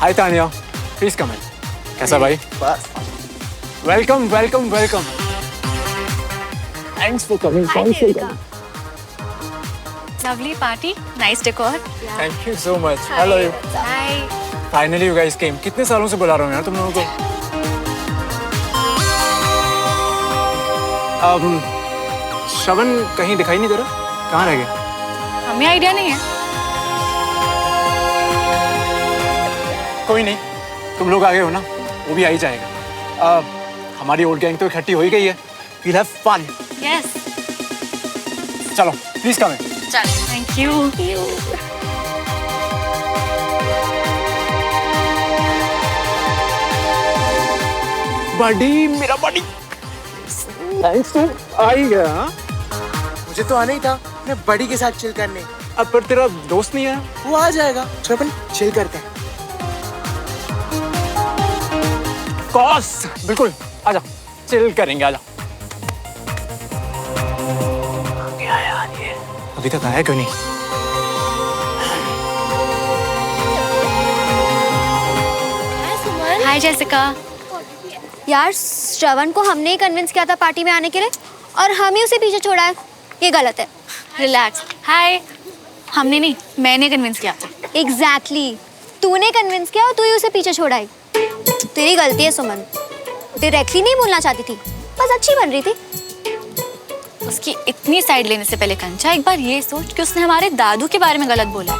Hi Tania, please come इन। कैसा भाई? बस welcome welcome welcome. Thanks for coming. Lovely party, nice decor. Thank you so much. Hello you. Hi. Finally you guys केम। कितने सालों से बुला रहा हूँ यार तुम लोगों को। श्रवण कहीं दिखाई नहीं दे रहा, कहाँ रह गया? हमें आइडिया नहीं है। कोई नहीं, तुम लोग आ गए हो ना, वो भी आ ही जाएगा। हमारी ओल्ड गैंग तो इकट्ठी हो ही गई है। We'll have fun. Yes. चलो प्लीज कम इन। चल, thank you. बड़ी मेरा बड़ी। थैंक्स टू आ ही गया। मुझे तो आना ही था अपने बड़ी के साथ चिल करने। अब पर तेरा दोस्त नहीं है? वो आ जाएगा, चलो अपन चिल करते हैं। कॉस बिल्कुल, आजा चिल करेंगे, आजा। क्या यार ये अभी तक आया क्यों नहीं? Hi Jessica. यार श्रवण को हमने ही कन्विंस किया था पार्टी में आने के लिए और हम ही उसे पीछे छोड़ा है। ये गलत है। Relax. Hi. हमने नहीं, मैंने कन्विंस किया था। एग्जैक्टली तूने कन्विंस किया और तू ही उसे पीछे छोड़ा है। तेरी गलती है सुमन। डायरेक्टली नहीं बोलना चाहती थी, बस अच्छी बन रही थी। उसकी इतनी साइड लेने से पहले कंचा एक बार ये सोच कि उसने हमारे दादू के बारे में गलत बोला है।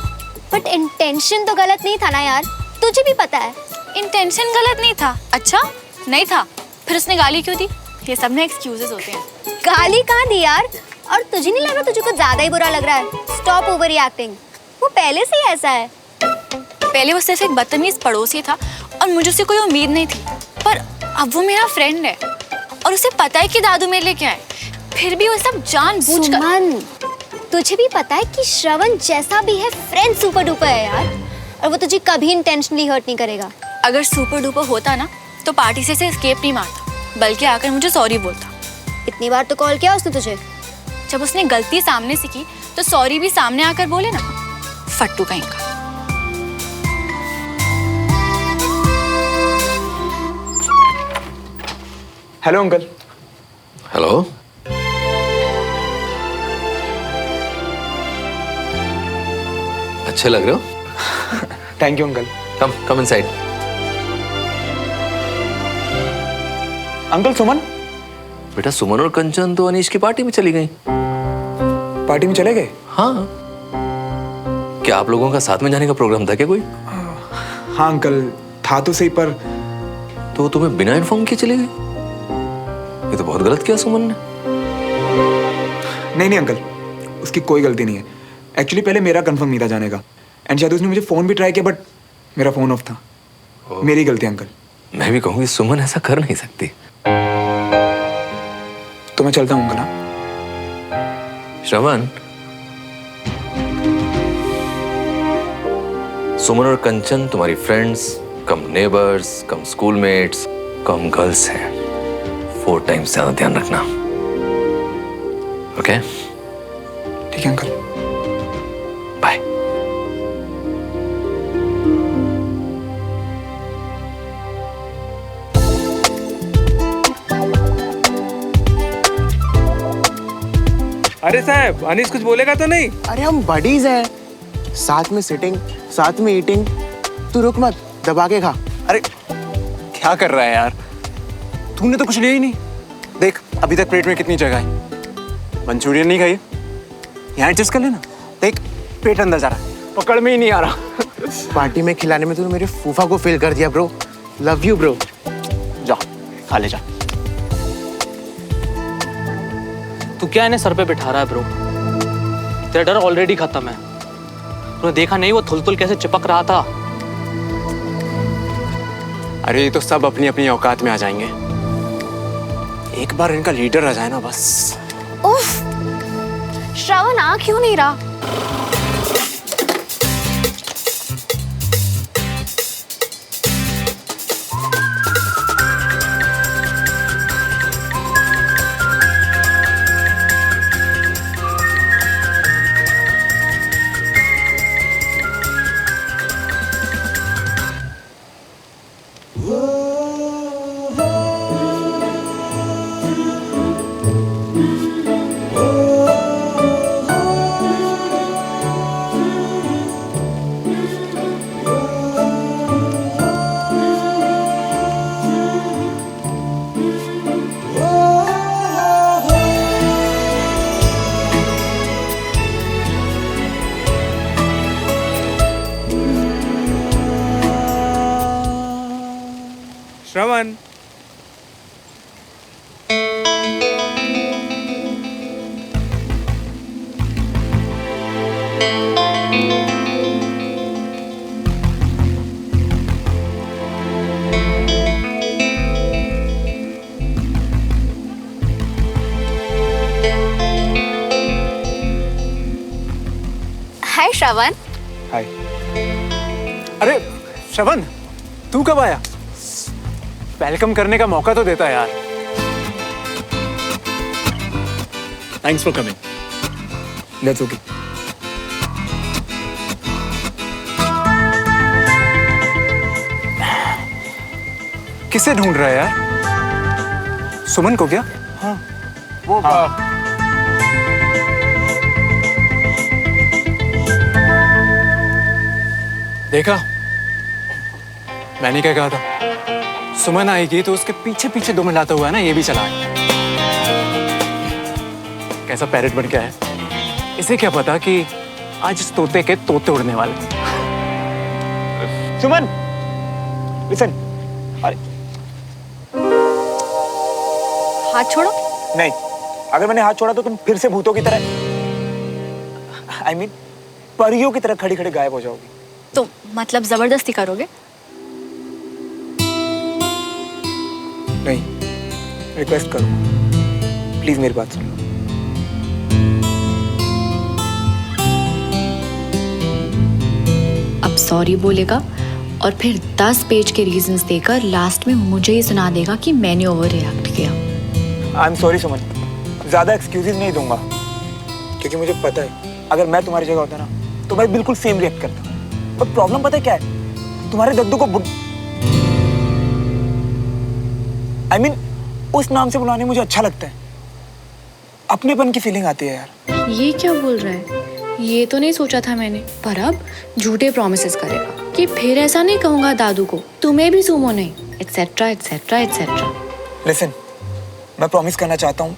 बट इंटेंशन तो गलत नहीं था ना यार, तुझे भी पता है। इंटेंशन गलत नहीं था। अच्छा नहीं था, फिर उसने गाली क्यों दी? ये सब ना एक्सक्यूजेस होते हैं। गाली कहाँ दी यार? और तुझे नहीं लग रहा तुझे कुछ ज्यादा ही बुरा लग रहा है? Stop over reacting. वो पहले से ही ऐसा है। पहले वो सिर्फ एक बदतमीज पड़ोसी था और मुझे उससे कोई उम्मीद नहीं थी, पर अब वो मेरा फ्रेंड है और उसे पता है कि दादू मेरे लिए क्या है, फिर भी वो सब जानबूझकर। सुमन, तुझे भी पता है कि श्रवण जैसा भी है फ्रेंड सुपर डुपर है यार, और वो तुझे कभी इंटेंशनली हर्ट नहीं करेगा। अगर सुपर डुपर होता ना तो पार्टी से एस्केप नहीं मारता, बल्कि आकर मुझे सॉरी बोलता। इतनी बार तो कॉल किया उसने तुझे। जब उसने गलती सामने से की तो सॉरी भी सामने आकर बोले ना। फट्टू कहीं का। Hello uncle. हेलो। अच्छे लग रहे हो। Thank you uncle. Come inside. Uncle Suman. बेटा सुमन और कंचन तो अनीश की पार्टी में चली गई। पार्टी में चले गए? हाँ। क्या आप लोगों का साथ में जाने का प्रोग्राम था क्या कोई? हाँ अंकल, था तो सही, पर तो तुम्हें बिना इन्फॉर्म किए चली गई? ये तो बहुत गलत किया सुमन ने। नहीं अंकल, उसकी कोई गलती नहीं है। एक्चुअली पहले मेरा कंफर्म नहीं था जाने का, एंड शायद उसने मुझे फोन भी ट्राई किया, बट मेरा फोन ऑफ था। मेरी गलती अंकल। मैं भी कहूँगी सुमन ऐसा कर नहीं सकती। तो मैं चलता हूँ अंकल। हाँ श्रवण, सुमन और कंचन तुम्हारी फ्रेंड्स कम नेबर्स कम स्कूलमेट्स कम गर्ल्स हैं। 4 टाइम्स ज्यादा ध्यान रखना। ओके? ठीक है अंकल। बाय। अरे साहब, अनीश कुछ बोलेगा तो नहीं? अरे हम बडीज हैं, साथ में सिटिंग, साथ में ईटिंग। तू रुक मत, दबा के खा। अरे क्या कर रहा है यार? तूने तो कुछ लिया ही नहीं। देख अभी तक प्लेट में कितनी जगह है। मंचूरियन नहीं खाई? यहाँ एडजस्ट कर लेना। देख पेट अंदर जा रहा है, पकड़ में ही नहीं आ रहा। पार्टी में खिलाने में तूने मेरे फूफा को फेल कर दिया ब्रो। Love you bro. जा खा ले जा। तू क्या इन्हें सर पे बिठा रहा है ब्रो? तेरा डर ऑलरेडी खत्म है। तूने देखा नहीं वो थुल कैसे चिपक रहा था? अरे ये तो सब अपनी अपनी औकात में आ जाएंगे। एक बार इनका लीडर आ जाए ना बस। उफ, श्रवण आ क्यों नहीं रहा? श्रवण। हाय श्रवण। हाय। अरे श्रवण, तू कब आया? वेलकम करने का मौका तो देता यार। Thanks for coming. That's okay. किसे ढूंढ रहा है यार? सुमन को क्या? हाँ। वो देखा, मैंने क्या कहा था? सुमन आएगी तो उसके पीछे पीछे दो मिलाता हुआ है ना, ये भी चला है। कैसा पैरेट बन के है, इसे क्या पता कि आज इस तोते के तोते उड़ने वाले। सुमन, लिसन। अरे हाथ छोड़ो। नहीं, अगर मैंने हाथ छोड़ा तो तुम फिर से भूतों की तरह, I mean, परियों की तरह खड़ी खड़ी गायब हो जाओगी। तो मतलब जबरदस्ती करोगे? नहीं, रिक्वेस्ट करो, प्लीज मेरी बात सुन लो। अब सॉरी बोलेगा और फिर 10 पेज के रीजंस देकर लास्ट में मुझे ही सुना देगा कि मैंने ओवर रिएक्ट किया। आई एम सॉरी सुमन, ज्यादा एक्सक्यूजेस नहीं दूंगा, क्योंकि मुझे पता है अगर मैं तुम्हारी जगह होता ना तो मैं बिल्कुल सेम रिएक्ट करता। पर प्रॉब्लम पता है क्या है? तुम्हारे दद्दू को I mean, उस नाम से बुलाने मुझे अच्छा लगता है, अपनेपन की फीलिंग आती है यार। ये क्या बोल रहा है? ये तो नहीं सोचा था मैंने, पर अब झूठे प्रॉमिसेस करेगा कि फिर ऐसा नहीं कहूंगा दादू को, तुम्हें भी सुमो नहीं, एक्सेट्रा एक्सेट्रा एक्सेट्रा। लिसन, मैं प्रॉमिस करना चाहता हूँ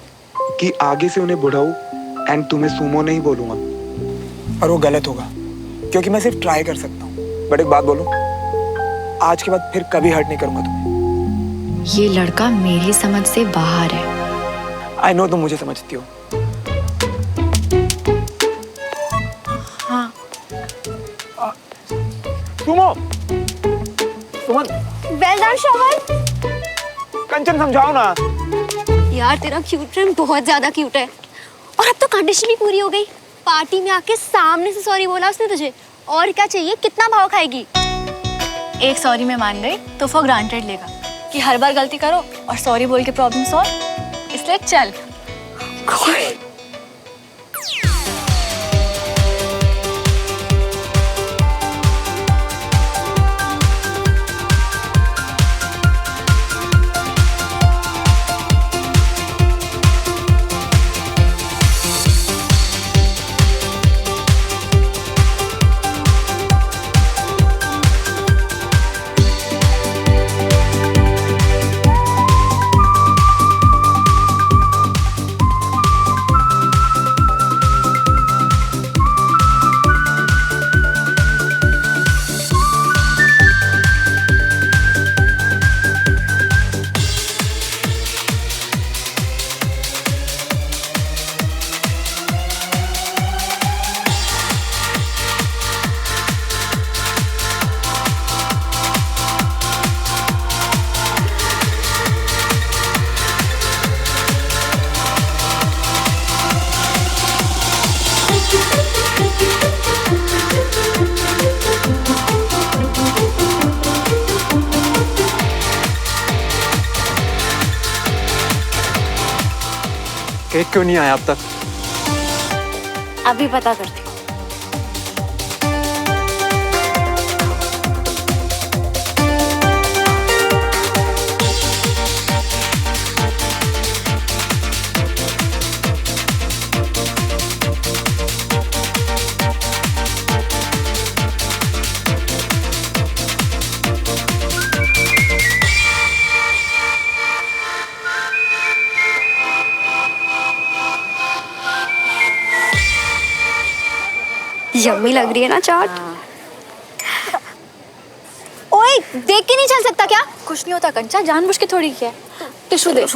कि आगे से उन्हें बुढ़ाऊ एंड तुम्हें सुमो नहीं बोलूंगा, और वो गलत होगा क्योंकि मैं सिर्फ ट्राई कर सकता हूँ। बट एक बात बोलूं, आज के बाद फिर कभी हर्ट नहीं करूंगा तुम्हें। ये लड़का मेरी समझ से बाहर है। आई नो तुम मुझे समझती हो। हाँ। सुमो, सुमन, वेल डन श्रवण। कंचन समझाओ ना। यार तेरा क्यूट फ्रेंड बहुत ज्यादा क्यूट है, और अब तो कंडीशन भी पूरी हो गई। पार्टी में आके सामने से सॉरी बोला उसने तुझे, और क्या चाहिए? कितना भाव खाएगी? एक सॉरी में मान गई तो फॉर ग्रांटेड लेगा कि हर बार गलती करो और सॉरी बोल के प्रॉब्लम सॉल्व, इसलिए चल। केक क्यों नहीं आया अब तक? अभी पता करती हूँ। यम्मी लग रही है ना चाट। ओए देख के नहीं चल सकता क्या? कुछ नहीं होता कंचा, जानबूझ के थोड़ी किया है। टिश्यू दे।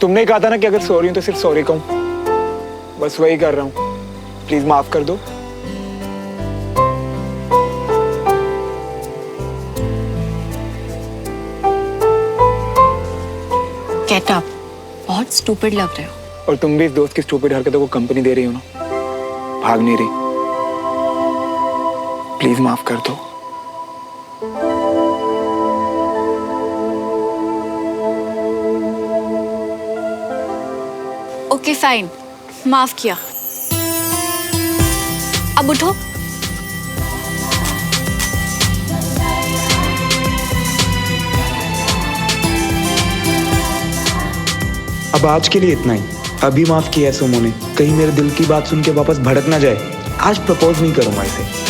तुमने कहा था ना कि अगर सॉरी हूं तो सिर्फ सॉरी कहूं, बस वही कर रहा हूं। प्लीज माफ कर दो। गेट अप, बहुत स्टूपिड लग रहे हो। और तुम भी इस दोस्त की स्टूपिड हरकतों को कंपनी दे रही हो ना, भाग नहीं रही। प्लीज माफ कर दो। ओके फाइन, माफ किया। अब उठो। अब आज के लिए इतना ही। अभी माफ किया है सुमो ने, कहीं मेरे दिल की बात सुन के वापस भड़क ना जाए। आज प्रपोज नहीं करूंगा इसे।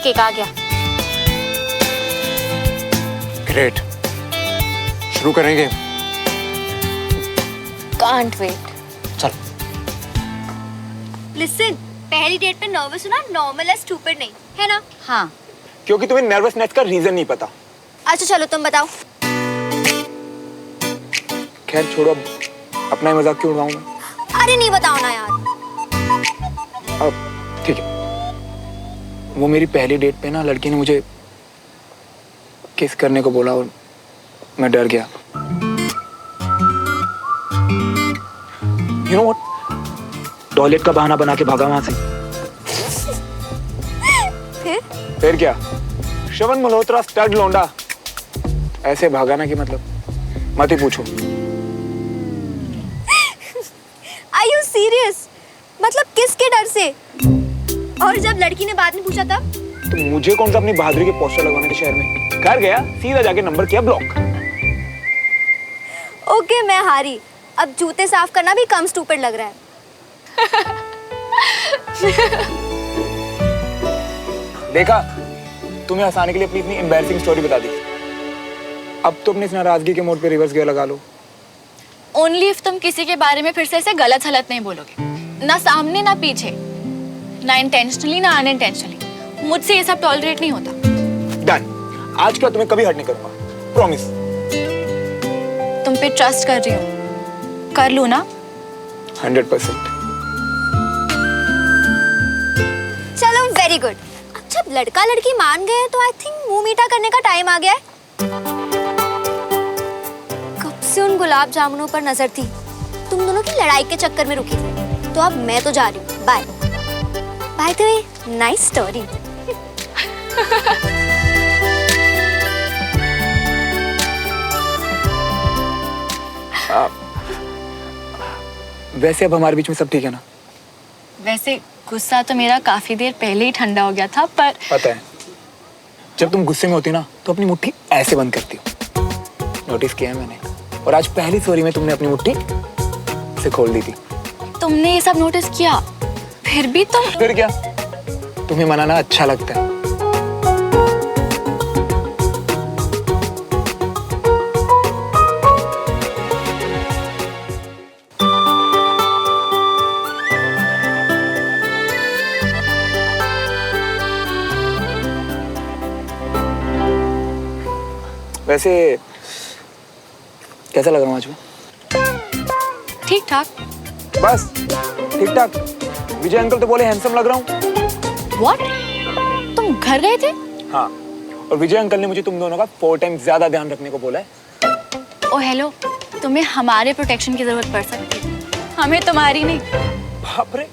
केक आ गया। ग्रेट, शुरू करेंगे। Can't wait. चल। लिसन, पहली डेट पे नर्वस होना नॉर्मल है, स्टूपिड नहीं है ना? हाँ। क्योंकि तुम्हें नर्वसनेस का रीजन नहीं पता। अच्छा चलो तुम बताओ। खैर छोड़ो, अब अपना ही मजाक क्यों उड़ाऊं मैं। अरे नहीं बताओ ना यार। अब ठीक है, वो मेरी पहली डेट पे ना लड़की ने मुझे किस करने को बोला और मैं डर गया। You know what? टॉयलेट का बहाना बना के भागा वहां से। फिर क्या, श्रवण मल्होत्रा स्टड लौंडा ऐसे भागा ना कि मतलब मत ही पूछो। Are you serious? मतलब किसके डर से? और जब लड़की ने बाद में पूछा तब? तो मुझे कौन सा अपनी बहादुरी के पोस्टर लगवाने के शहर में। घर गया, सीधा जाके नंबर किया ब्लॉक। ओके मैं हारी। अब जूते साफ करना भी कम स्टूपिड लग रहा है। देखा, तुम्हें हंसाने के लिए अपनी इतनी एम्बैरसिंग स्टोरी बता दी। अब तो अपनी इस नाराजगी के मोड पे रिवर्स गियर लगा लो। ओनली इफ तुम किसी के बारे में फिर से ऐसे गलत हलत नहीं बोलोगे, ना सामने ना पीछे, ना इंटेंशनली ना अनइंटेंशनली। मुझसे ये सब टॉलरेट नहीं होता। डन। आज का तुम्हें कभी हर्ट नहीं करूंगा, प्रॉमिस। तुम पे ट्रस्ट कर रही हूँ, कर लूँ ना? 100%। चलो वेरी गुड। अब जब लड़का लड़की मान गए तो आई थिंक मुंह मीठा करने का टाइम आ गया है। कब से उन गुलाब जामुनों पर नजर थी, तुम दोनों की लड़ाई के चक्कर में रुकी थी। तो अब मैं तो जा रही हूँ, bye. By the way, nice story. वैसे अब हमारे बीच में सब ठीक है ना? वैसे गुस्सा तो मेरा काफी देर पहले ही ठंडा हो गया था, पर पता है, जब तुम गुस्से में होती ना तो अपनी मुट्ठी ऐसे बंद करती हो। नोटिस किया है मैंने। और आज पहली सॉरी में तुमने अपनी मुट्ठी से खोल दी थी। तुमने ये सब नोटिस किया, फिर भी तुम। फिर क्या, तुम्हें मनाना अच्छा लगता है। वैसे कैसा लग रहा हूँ आज मैं? ठीक ठाक। बस ठीक ठाक। विजय अंकल तो बोले हैंडसम लग रहा हूँ। What? तुम घर गए थे? हाँ, और विजय अंकल ने मुझे तुम दोनों का 4 टाइम्स ज्यादा ध्यान रखने को बोला है। ओ हेलो, तुम्हें हमारे प्रोटेक्शन की जरूरत पड़ सकती है, हमें तुम्हारी नहीं। बाप रे,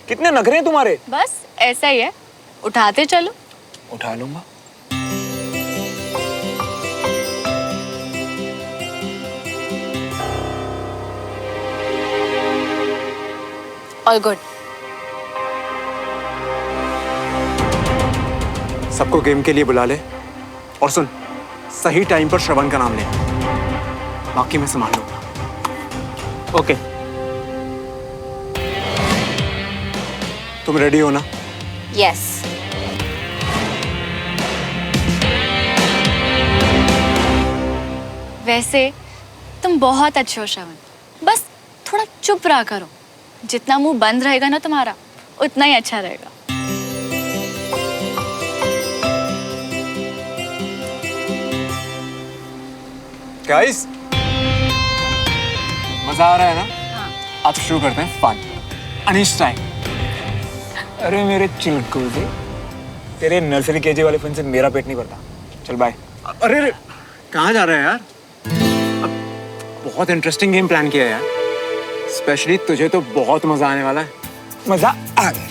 कितने नखरे हैं तुम्हारे। बस ऐसा ही है, उठाते चलो। उठा लूंगा। All good. सबको गेम के लिए बुला ले और सुन, सही टाइम पर श्रवण का नाम ले, बाकी मैं संभाल लूंगा। ओके। तुम रेडी हो ना? यस। वैसे तुम बहुत अच्छे हो श्रवण, बस थोड़ा चुप रहा करो। जितना मुंह बंद रहेगा ना तुम्हारा, उतना ही अच्छा रहेगा। गाइस, मजा आ रहा है ना? अब शुरू करते हैं फन। अनीश टाइम। अरे मेरे चिलकुल से, तेरे नर्सरी केजी वाले फन से मेरा पेट नहीं भरता। चल बाय। अरे अरे, कहाँ जा रहे हैं यार? अब बहुत इंटरेस्टिंग गेम प्लान किया है यार, स्पेशली तुझे तो बहुत मजा आने वाला है। मजा आ गया।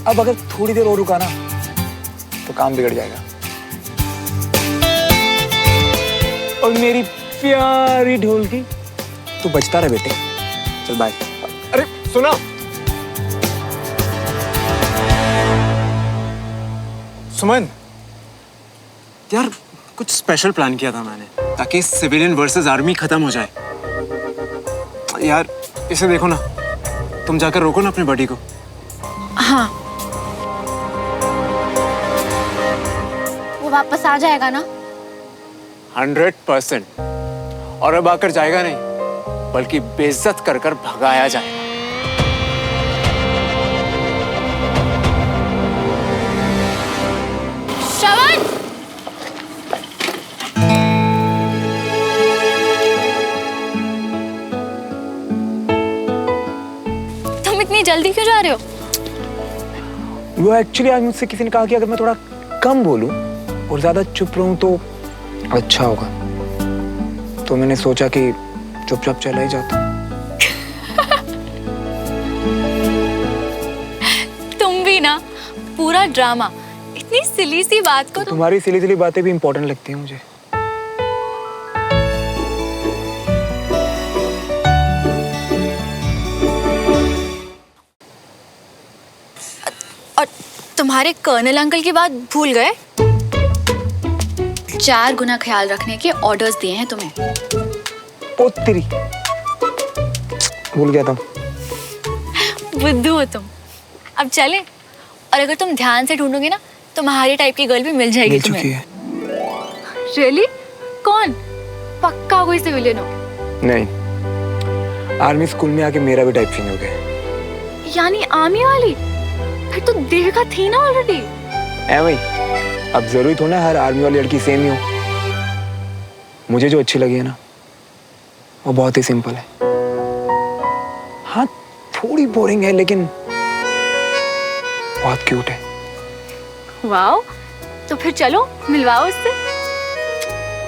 अब अगर थोड़ी देर और रुका ना तो काम बिगड़ जाएगा। और मेरी प्यारी ढोलकी, तू बचता रहे बेटे। चल बाय। अरे सुना, सुमन यार, कुछ स्पेशल प्लान किया था मैंने ताकि सिविलियन वर्सेस आर्मी खत्म हो जाए। यार इसे देखो ना, तुम जाकर रोको ना अपने बॉडी को। हाँ, वो वापस आ जाएगा ना? 100%। और अब आकर जाएगा नहीं, बल्कि बेइज्जत कर कर भगाया जाएगा। श्रवण! तुम इतनी जल्दी क्यों जा रहे हो? वो एक्चुअली आज मुझसे किसी ने कहा कि अगर मैं थोड़ा कम बोलूं और ज्यादा चुप रहूं तो अच्छा होगा, तो मैंने सोचा कि चुपचाप चला ही जाता। तुम भी ना, पूरा ड्रामा, इतनी सिली सी बात को तुम। तुम्हारी सिली सिली बातें भी इंपॉर्टेंट लगती हैं मुझे। और तुम्हारे कर्नल अंकल की बात भूल गए? 4 गुना ख्याल रखने के ऑर्डर्स दिए हैं तुम्हें। ओ तेरी, भूल गया था। बुद्धू हो तुम। अब चले, और अगर तुम ध्यान से ढूंढोगे ना, तुम्हारी टाइप की गर्ल भी मिल जाएगी मिल तुम्हें। चुकी है। रियली? कौन? पक्का कोई सिविलियन हो? नहीं, आर्मी स्कूल में आके मेरा भी टाइप चेंज हो गया। यानी आर्मी वाली? फिर तो देखा थी ना ऑलरेडी। वही, अब जरूरी थोड़ा ना हर आर्मी वाली लड़की सेम ही हो। मुझे जो अच्छी लगी है ना, वो बहुत ही सिंपल है। हाँ, थोड़ी बोरिंग है लेकिन बहुत क्यूट है। वाओ, तो फिर चलो मिलवाओ उससे।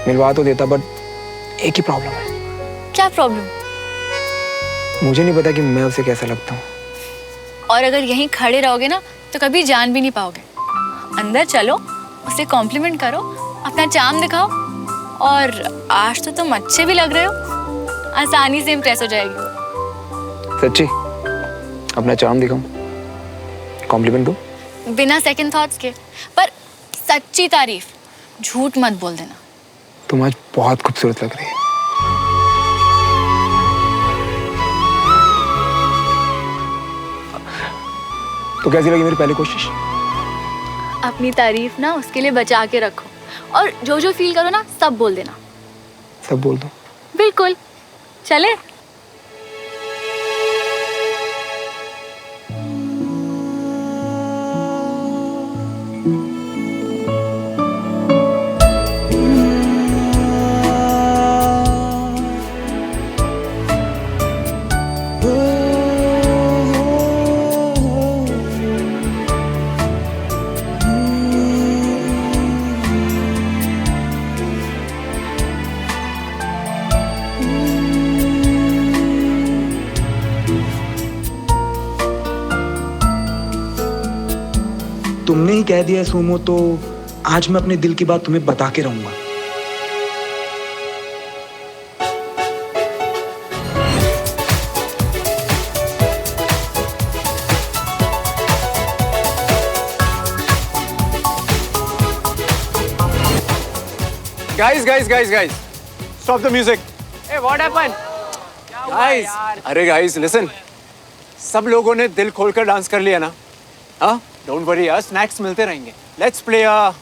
मिलवा तो देता, बट एक ही प्रॉब्लम है। क्या प्रॉब्लम? मुझे नहीं पता कि मैं उसे कैसा लगता हूँ। और अगर यहीं खड़े रहोगे ना, तो कभी जान भी नहीं पाओगे। अंदर चलो, उसे कॉम्प्लीमेंट करो, अपना चार्म दिखाओ, और आज तो तुम अच्छे भी लग रहे हो, आसानी से इम्प्रेस हो जाएगी। सच्ची? अपना चार्म दिखाऊं? कॉम्प्लीमेंट दूं? बिना सेकंड थॉट्स के, पर सच्ची तारीफ, झूठ मत बोल देना। तुम आज बहुत खूबसूरत लग रही है। तो कैसी लगी मेरी पहली कोशिश? अपनी तारीफ ना उसके लिए बचा के रखो, और जो जो फील करो ना, सब बोल देना। सब बोल दो। बिल्कुल। चले? तुमने ही कह दिया है सूमो, तो आज मैं अपने दिल की बात तुम्हें बता के रहूंगा। Guys, stop the music. Hey, what happened? Guys, अरे guys, listen. सब लोगों ने दिल खोलकर डांस कर लिया ना? हाँ? Don't worry यार, snacks मिलते रहेंगे. Let's play a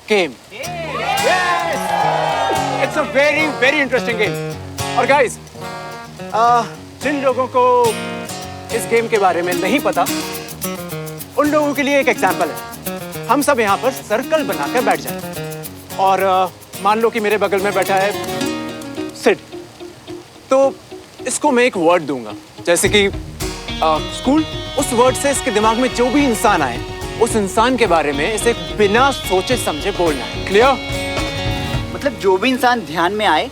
game. Yes! It's a very, very interesting game. और guys, जिन लोगों को इस गेम के बारे में नहीं पता, उन लोगों के लिए एक एग्जाम्पल है. हम सब यहाँ पर सर्कल बनाकर बैठ जाएं. और मान लो कि मेरे बगल में बैठा है सिड. तो इसको मैं एक वर्ड दूंगा, जैसे कि स्कूल. उस वर्ड से इसके दिमाग में जो भी इंसान आए, उस इंसान के बारे में इसे बिना सोचे समझे बोलना है. क्लियर? मतलब जो भी इंसान ध्यान में आए,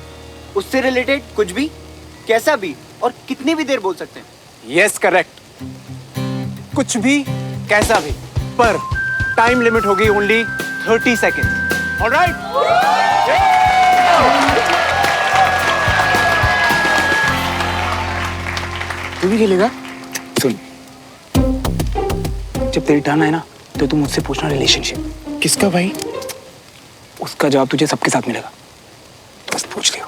उससे रिलेटेड कुछ भी, कैसा भी और कितनी भी देर बोल सकते हैं. Yes, correct. कुछ भी, कैसा भी, पर टाइम लिमिट होगी ओनली 30 सेकेंड. ऑलराइट? तू भी खेलेगा? सुन, जब तेरी टर्न आए ना, तो तू मुझसे पूछना रिलेशनशिप. किसका भाई? उसका जवाब तुझे सबके साथ मिलेगा, तो बस पूछ लियो.